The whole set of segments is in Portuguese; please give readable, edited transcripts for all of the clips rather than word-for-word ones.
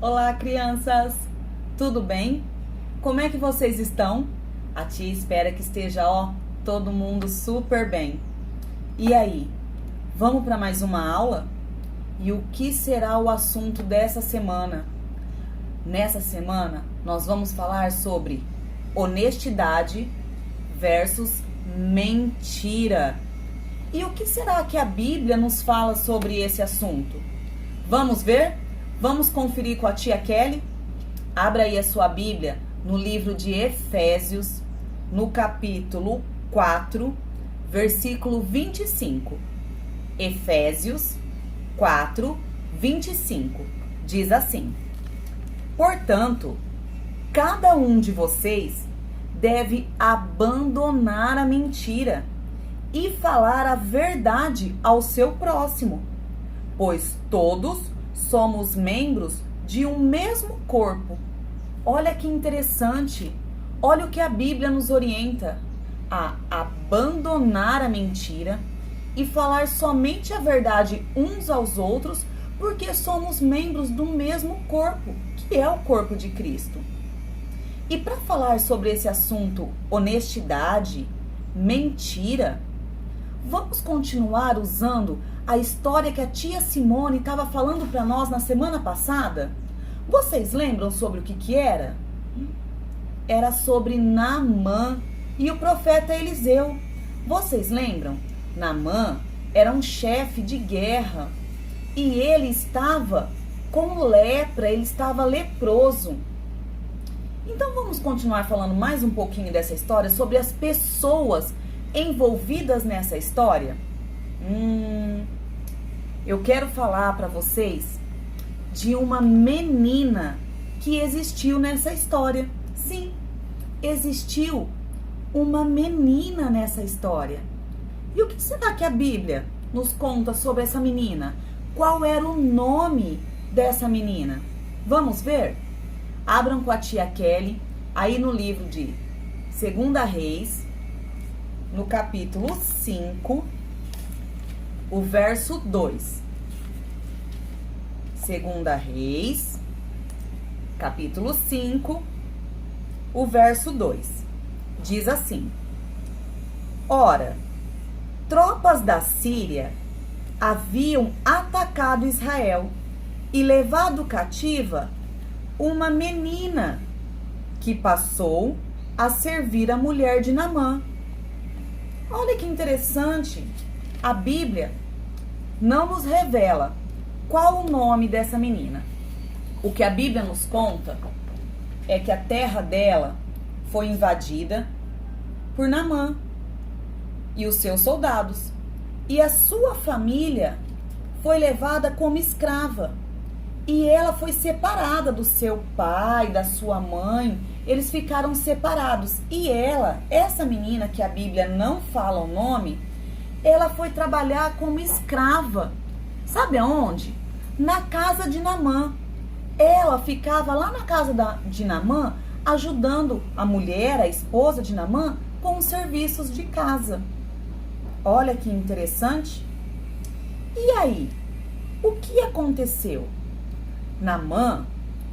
Olá, crianças! Tudo bem? Como é que vocês estão? A tia espera que esteja, todo mundo super bem. E aí, vamos para mais uma aula? E o que será o assunto dessa semana? Nessa semana, nós vamos falar sobre honestidade versus mentira. E o que será que a Bíblia nos fala sobre esse assunto? Vamos ver? Vamos conferir com a tia Kelly? Abra aí a sua Bíblia no livro de Efésios, no capítulo 4, versículo 25. Efésios 4, 25. Diz assim: portanto, cada um de vocês deve abandonar a mentira e falar a verdade ao seu próximo, pois todos somos membros de um mesmo corpo. Olha que interessante. Olha o que a Bíblia nos orienta: a abandonar a mentira e falar somente a verdade uns aos outros, porque somos membros do mesmo corpo, que é o corpo de Cristo. E para falar sobre esse assunto, honestidade, mentira, vamos continuar usando a história que a tia Simone estava falando para nós na semana passada? Vocês lembram sobre o que era? Era sobre Naamã e o profeta Eliseu. Vocês lembram? Naamã era um chefe de guerra e ele estava com lepra, ele estava leproso. Então vamos continuar falando mais um pouquinho dessa história, sobre as pessoas envolvidas nessa história? Eu quero falar para vocês de uma menina que existiu nessa história. Sim, existiu uma menina nessa história. E o que será que a Bíblia nos conta sobre essa menina? Qual era o nome dessa menina? Vamos ver? Abram com a tia Kelly, aí no livro de 2 Reis, no capítulo 5, o verso 2. 2 Reis, capítulo 5, o verso 2. Diz assim: ora, tropas da Síria haviam atacado Israel e levado cativa uma menina que passou a servir a mulher de Naamã. Olha que interessante, a Bíblia não nos revela qual o nome dessa menina. O que a Bíblia nos conta é que a terra dela foi invadida por Naamã e os seus soldados, e a sua família foi levada como escrava, e ela foi separada do seu pai, da sua mãe. Eles ficaram separados, e ela, essa menina que a Bíblia não fala o nome, ela foi trabalhar como escrava. Sabe aonde? Na casa de Naamã. Ela ficava lá na casa de Naamã, ajudando a mulher, a esposa de Naamã, com os serviços de casa. Olha que interessante. E aí, o que aconteceu? Naamã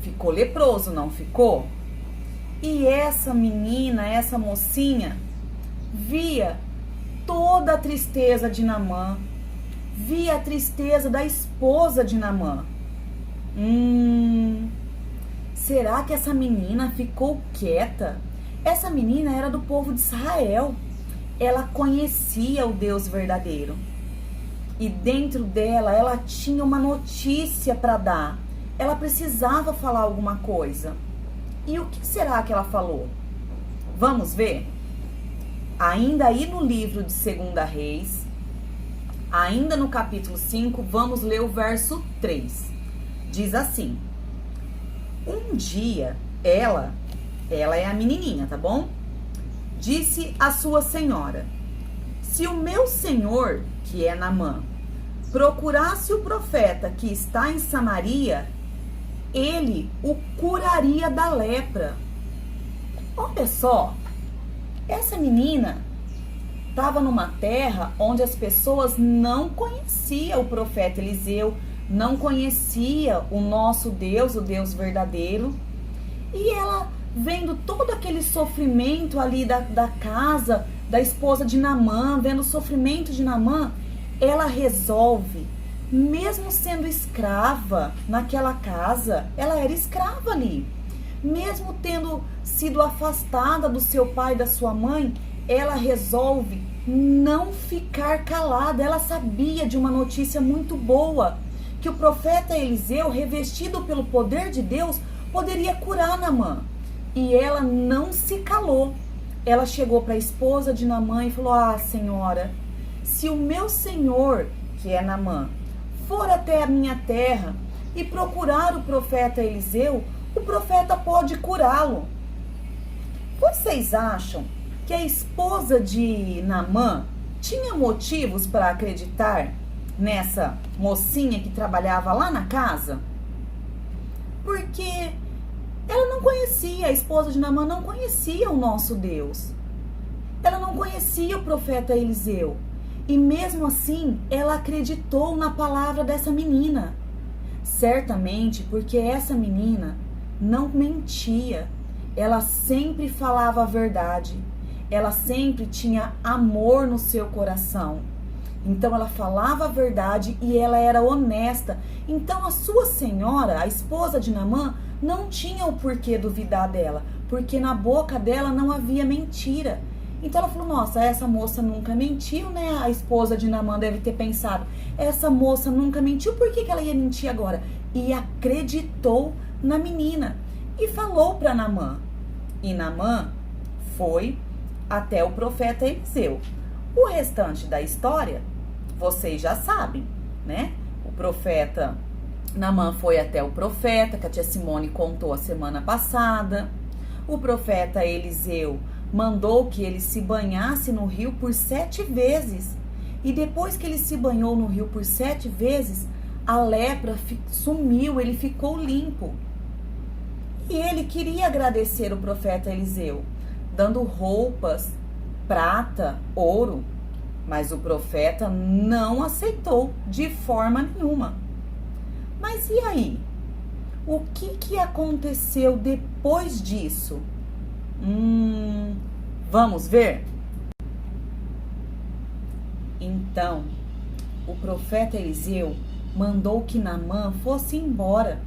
ficou leproso, não ficou? E essa menina, essa mocinha, via toda a tristeza de Naamã, via a tristeza da esposa de Naamã. Será que essa menina ficou quieta? Essa menina era do povo de Israel. Ela conhecia o Deus verdadeiro. E dentro dela, ela tinha uma notícia para dar. Ela precisava falar alguma coisa. E o que será que ela falou? Vamos ver? Ainda aí no livro de 2 Reis, ainda no capítulo 5, vamos ler o verso 3. Diz assim: um dia, ela é a menininha, tá bom? Disse a sua senhora: se o meu senhor, que é Naamã, procurasse o profeta que está em Samaria, ele o curaria da lepra. Olha só, essa menina estava numa terra onde as pessoas não conheciam o profeta Eliseu, não conhecia o nosso Deus, o Deus verdadeiro. E ela, vendo todo aquele sofrimento ali da casa, da esposa de Naamã, vendo o sofrimento de Naamã, ela resolve, mesmo sendo escrava naquela casa, ela era escrava ali, mesmo tendo sido afastada do seu pai e da sua mãe, ela resolve não ficar calada. Ela sabia de uma notícia muito boa, que o profeta Eliseu, revestido pelo poder de Deus, poderia curar Naamã. E ela não se calou. Ela chegou para a esposa de Naamã e falou: ah, senhora, se o meu senhor, que é Naamã, for até a minha terra e procurar o profeta Eliseu, o profeta pode curá-lo. Vocês acham que a esposa de Naamã tinha motivos para acreditar nessa mocinha que trabalhava lá na casa? Porque ela não conhecia, a esposa de Naamã não conhecia o nosso Deus. Ela não conhecia o profeta Eliseu. E mesmo assim, ela acreditou na palavra dessa menina. Certamente porque essa menina não mentia. Ela sempre falava a verdade. Ela sempre tinha amor no seu coração. Então ela falava a verdade e ela era honesta. Então a sua senhora, a esposa de Naamã, não tinha o porquê duvidar dela, porque na boca dela não havia mentira. Então ela falou: nossa, essa moça nunca mentiu, né? A esposa de Naamã deve ter pensado: essa moça nunca mentiu, por que ela ia mentir agora? E acreditou na menina e falou para Naamã. E Naamã foi até o profeta Eliseu. O restante da história vocês já sabem, né? O profeta Naamã foi até o profeta, que a tia Simone contou a semana passada. O profeta Eliseu mandou que ele se banhasse no rio por 7 vezes. E depois que ele se banhou no rio por 7 vezes, a lepra sumiu, ele ficou limpo. E ele queria agradecer o profeta Eliseu, dando roupas, prata, ouro. Mas o profeta não aceitou de forma nenhuma. Mas e aí? O que aconteceu depois disso? Vamos ver? Então, o profeta Eliseu mandou que Naamã fosse embora,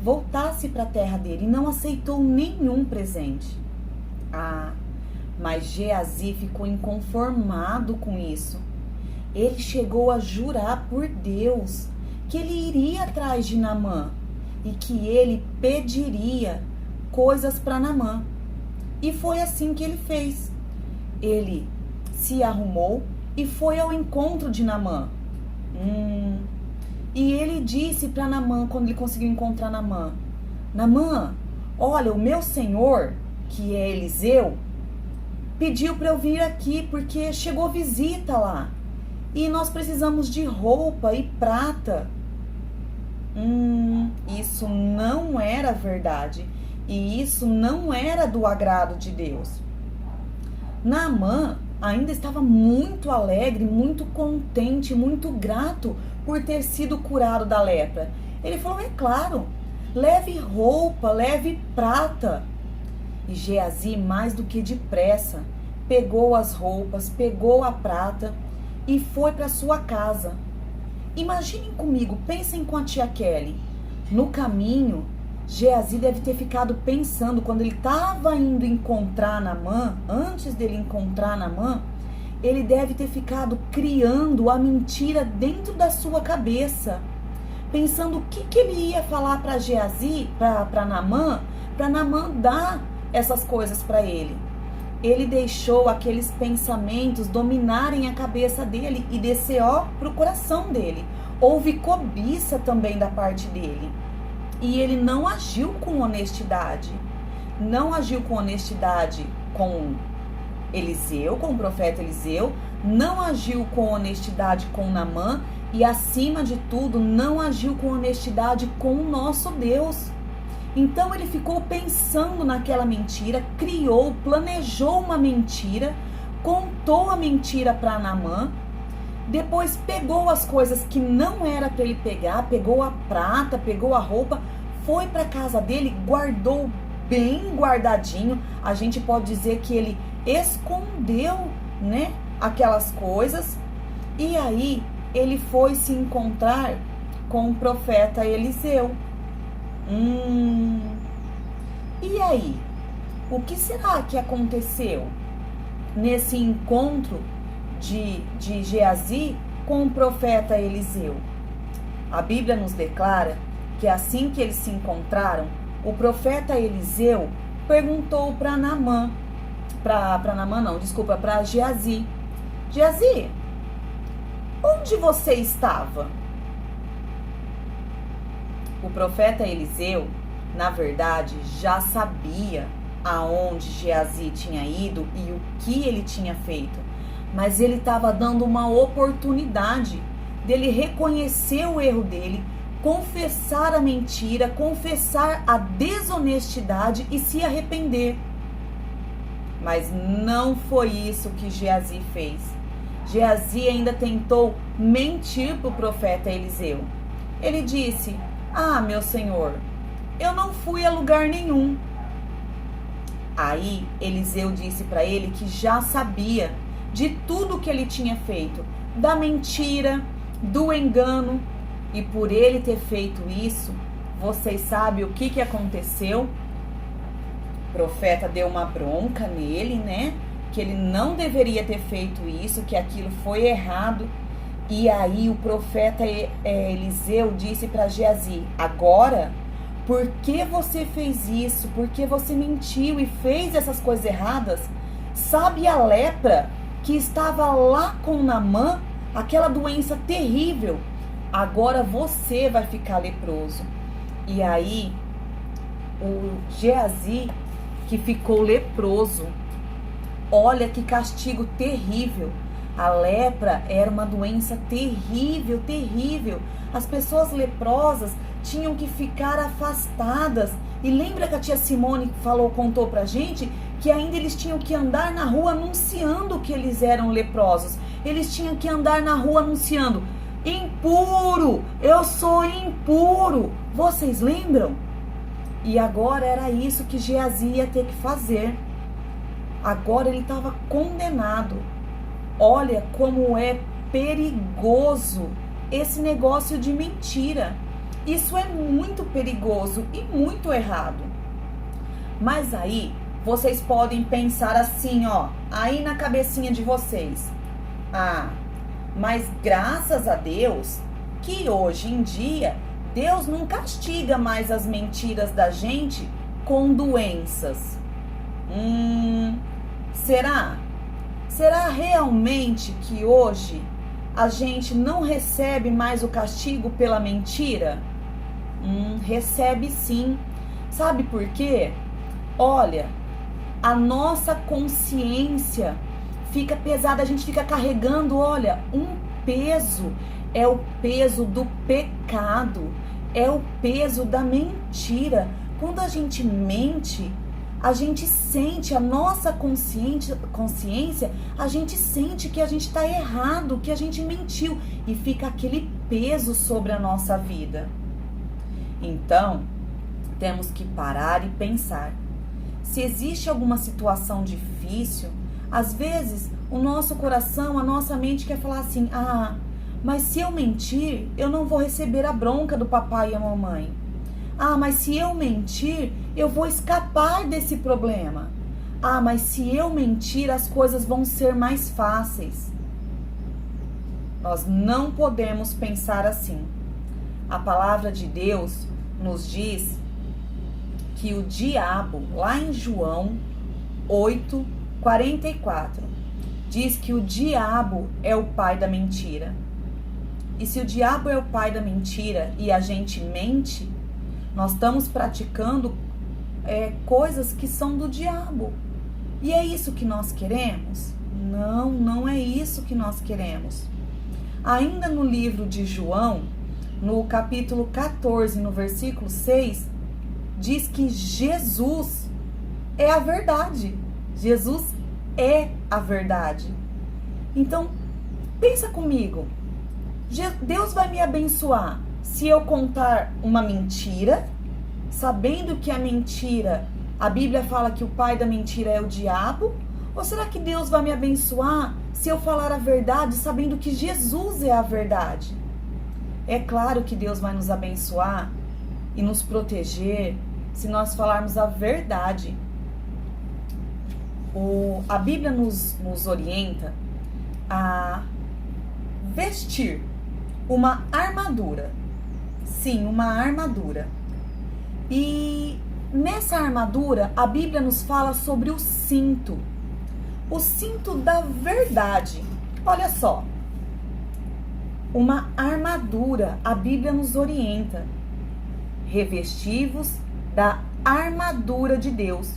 voltasse para a terra dele e não aceitou nenhum presente. Mas Geazi ficou inconformado com isso. Ele chegou a jurar por Deus que ele iria atrás de Naamã e que ele pediria coisas para Naamã. E foi assim que ele fez. Ele se arrumou e foi ao encontro de Naamã. E ele disse para Naamã, quando ele conseguiu encontrar Naamã: Naamã, olha, o meu senhor, que é Eliseu, pediu para eu vir aqui porque chegou visita lá. E nós precisamos de roupa e prata. Isso não era verdade. E isso não era do agrado de Deus. Naamã ainda estava muito alegre, muito contente, muito grato por ter sido curado da lepra. Ele falou: é claro, leve roupa, leve prata. E Geazi, mais do que depressa, pegou as roupas, pegou a prata e foi para sua casa. Imaginem comigo, pensem com a tia Kelly. No caminho, Geazi deve ter ficado pensando, quando ele estava indo encontrar Naamã, antes dele encontrar Naamã, ele deve ter ficado criando a mentira dentro da sua cabeça, pensando o que ele ia falar para Geazi, para Naamã dar essas coisas para ele. Ele deixou aqueles pensamentos dominarem a cabeça dele e descer pro coração dele. Houve cobiça também da parte dele. E ele não agiu com honestidade. Não agiu com honestidade com Eliseu, com o profeta Eliseu. Não agiu com honestidade com Naamã. E acima de tudo, não agiu com honestidade com o nosso Deus. Então ele ficou pensando naquela mentira, planejou uma mentira, contou a mentira para Naamã Depois pegou as coisas que não era para ele pegar, pegou a prata, pegou a roupa, foi para casa dele, guardou bem guardadinho. A gente pode dizer que ele escondeu, né, aquelas coisas. E aí ele foi se encontrar com o profeta Eliseu. E aí, o que será que aconteceu nesse encontro de Geazi com o profeta Eliseu? A Bíblia nos declara que assim que eles se encontraram, o profeta Eliseu perguntou para Naamã, para Geazi: Geazi, onde você estava? O profeta Eliseu, na verdade, já sabia aonde Geazi tinha ido e o que ele tinha feito. Mas ele estava dando uma oportunidade dele reconhecer o erro dele, confessar a mentira, confessar a desonestidade e se arrepender. Mas não foi isso que Geazi fez. Geazi ainda tentou mentir para o profeta Eliseu. Ele disse: ah, meu senhor, eu não fui a lugar nenhum. Aí Eliseu disse para ele que já sabia de tudo que ele tinha feito, da mentira, do engano. E por ele ter feito isso, vocês sabem o que aconteceu? O profeta deu uma bronca nele, né? Que ele não deveria ter feito isso, que aquilo foi errado. E aí o profeta Eliseu disse para Geazi: agora, por que você fez isso? Por que você mentiu e fez essas coisas erradas? Sabe a lepra que estava lá com Naamã, aquela doença terrível? Agora você vai ficar leproso. E aí o Geazi, que ficou leproso, olha que castigo terrível. A lepra era uma doença terrível, terrível. As pessoas leprosas tinham que ficar afastadas. E lembra que a tia Simone contou pra gente que ainda eles tinham que andar na rua anunciando que eles eram leprosos. Eles tinham que andar na rua anunciando: impuro, eu sou impuro. Vocês lembram? E agora era isso que Geazi ia ter que fazer. Agora ele estava condenado. Olha como é perigoso esse negócio de mentira. Isso é muito perigoso e muito errado. Mas aí vocês podem pensar assim, ó, aí na cabecinha de vocês: ah, mas graças a Deus que hoje em dia Deus não castiga mais as mentiras da gente com doenças. Será? Será realmente que hoje a gente não recebe mais o castigo pela mentira? Recebe sim. Sabe por quê? Olha, a nossa consciência fica pesada, a gente fica carregando, olha, um peso. É o peso do pecado, é o peso da mentira. Quando a gente mente, a gente sente, a nossa consciência, a gente sente que a gente está errado, que a gente mentiu, e fica aquele peso sobre a nossa vida. Então, temos que parar e pensar. Se existe alguma situação difícil, às vezes o nosso coração, a nossa mente quer falar assim: ah, mas se eu mentir, eu não vou receber a bronca do papai e a mamãe. Ah, mas se eu mentir, eu vou escapar desse problema. Ah, mas se eu mentir, as coisas vão ser mais fáceis. Nós não podemos pensar assim. A palavra de Deus nos diz que o diabo, lá em João 8:44, diz que o diabo é o pai da mentira. E se o diabo é o pai da mentira e a gente mente, nós estamos praticando coisas que são do diabo. E é isso que nós queremos? Não, não é isso que nós queremos. Ainda no livro de João, no capítulo 14, no versículo 6, diz que Jesus é a verdade. Jesus é a verdade. Então, Pensa comigo. Deus vai me abençoar se eu contar uma mentira, sabendo que a mentira, a Bíblia fala que o pai da mentira é o diabo? Ou será que Deus vai me abençoar se eu falar a verdade, sabendo que Jesus é a verdade? É claro que Deus vai nos abençoar e nos proteger se nós falarmos a verdade. A Bíblia nos orienta a vestir uma armadura. Sim, uma armadura. E nessa armadura, a Bíblia nos fala sobre o cinto. O cinto da verdade. Olha só. Uma armadura, a Bíblia nos orienta. Revestivos da armadura de Deus.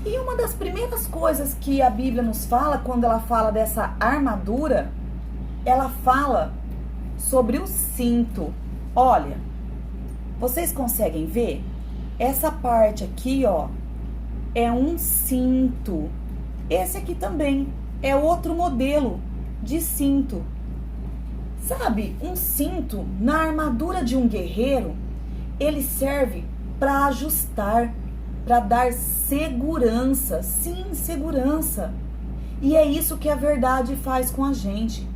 E uma das primeiras coisas que a Bíblia nos fala, quando ela fala dessa armadura, ela fala sobre o cinto. Olha, vocês conseguem ver? Essa parte aqui, ó, é um cinto. Esse aqui também é outro modelo de cinto. Sabe, um cinto na armadura de um guerreiro, ele serve para ajustar, para dar segurança. Sim, segurança. E é isso que a verdade faz com a gente.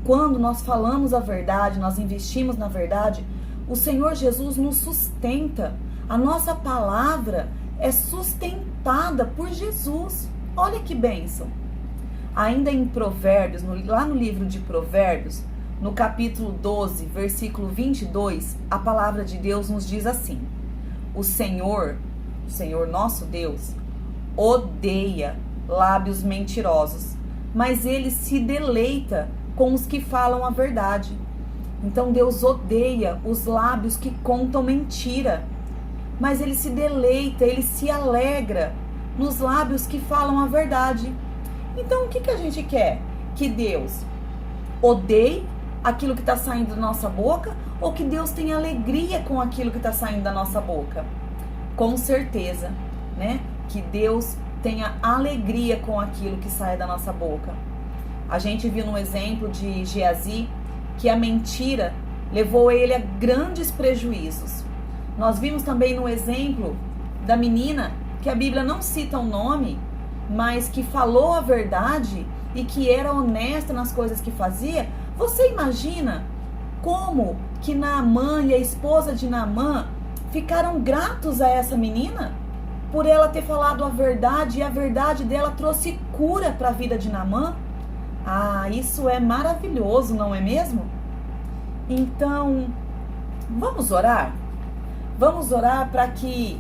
Quando nós falamos a verdade, nós investimos na verdade, o Senhor Jesus nos sustenta. A nossa palavra é sustentada por Jesus. Olha que bênção. Ainda em Provérbios, lá no livro de Provérbios, no capítulo 12, versículo 22, a palavra de Deus nos diz assim: o Senhor nosso Deus, odeia lábios mentirosos, mas ele se deleita com os que falam a verdade. Então Deus odeia os lábios que contam mentira, mas ele se deleita, ele se alegra nos lábios que falam a verdade. Então o que a gente quer? Que Deus odeie aquilo que está saindo da nossa boca, ou que Deus tenha alegria com aquilo que está saindo da nossa boca? Com certeza, né? Que Deus tenha alegria com aquilo que sai da nossa boca. A gente viu no exemplo de Geazi que a mentira levou ele a grandes prejuízos. Nós vimos também no exemplo da menina, que a Bíblia não cita o nome, mas que falou a verdade e que era honesta nas coisas que fazia. Você imagina como que Naamã e a esposa de Naamã ficaram gratos a essa menina por ela ter falado a verdade, e a verdade dela trouxe cura para a vida de Naamã? Ah, isso é maravilhoso, não é mesmo? Então, vamos orar? Vamos orar para que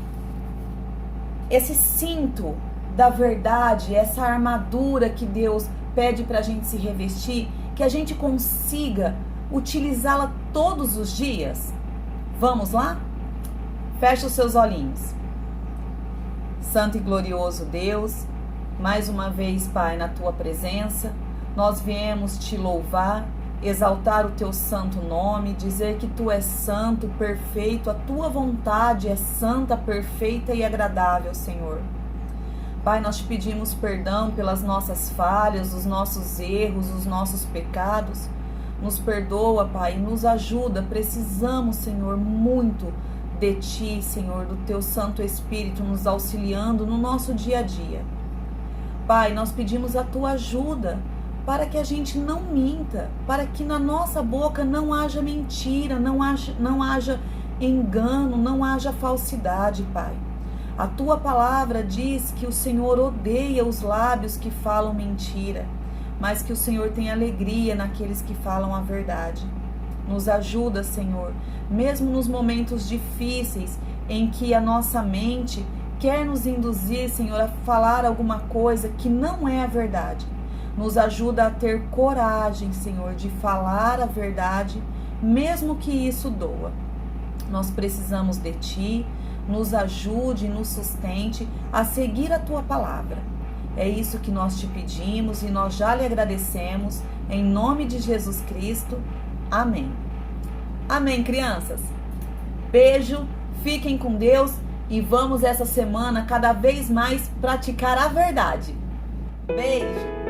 esse cinto da verdade, essa armadura que Deus pede para a gente se revestir, que a gente consiga utilizá-la todos os dias? Vamos lá? Feche os seus olhinhos. Santo e glorioso Deus, mais uma vez, Pai, na Tua presença, nós viemos Te louvar, exaltar o Teu santo nome, dizer que Tu és santo, perfeito, a Tua vontade é santa, perfeita e agradável, Senhor. Pai, nós Te pedimos perdão pelas nossas falhas, os nossos erros, os nossos pecados. Nos perdoa, Pai, e nos ajuda. Precisamos, Senhor, muito de Ti, Senhor, do Teu Santo Espírito nos auxiliando no nosso dia a dia. Pai, nós pedimos a Tua ajuda para que a gente não minta, para que na nossa boca não haja mentira, não haja engano, não haja falsidade, Pai. A Tua palavra diz que o Senhor odeia os lábios que falam mentira, mas que o Senhor tem alegria naqueles que falam a verdade. Nos ajuda, Senhor, mesmo nos momentos difíceis em que a nossa mente quer nos induzir, Senhor, a falar alguma coisa que não é a verdade. Nos ajuda a ter coragem, Senhor, de falar a verdade, mesmo que isso doa. Nós precisamos de Ti. Nos ajude e nos sustente a seguir a Tua palavra. É isso que nós Te pedimos e nós já lhe agradecemos, em nome de Jesus Cristo. Amém. Amém, crianças. Beijo, fiquem com Deus e vamos essa semana cada vez mais praticar a verdade. Beijo.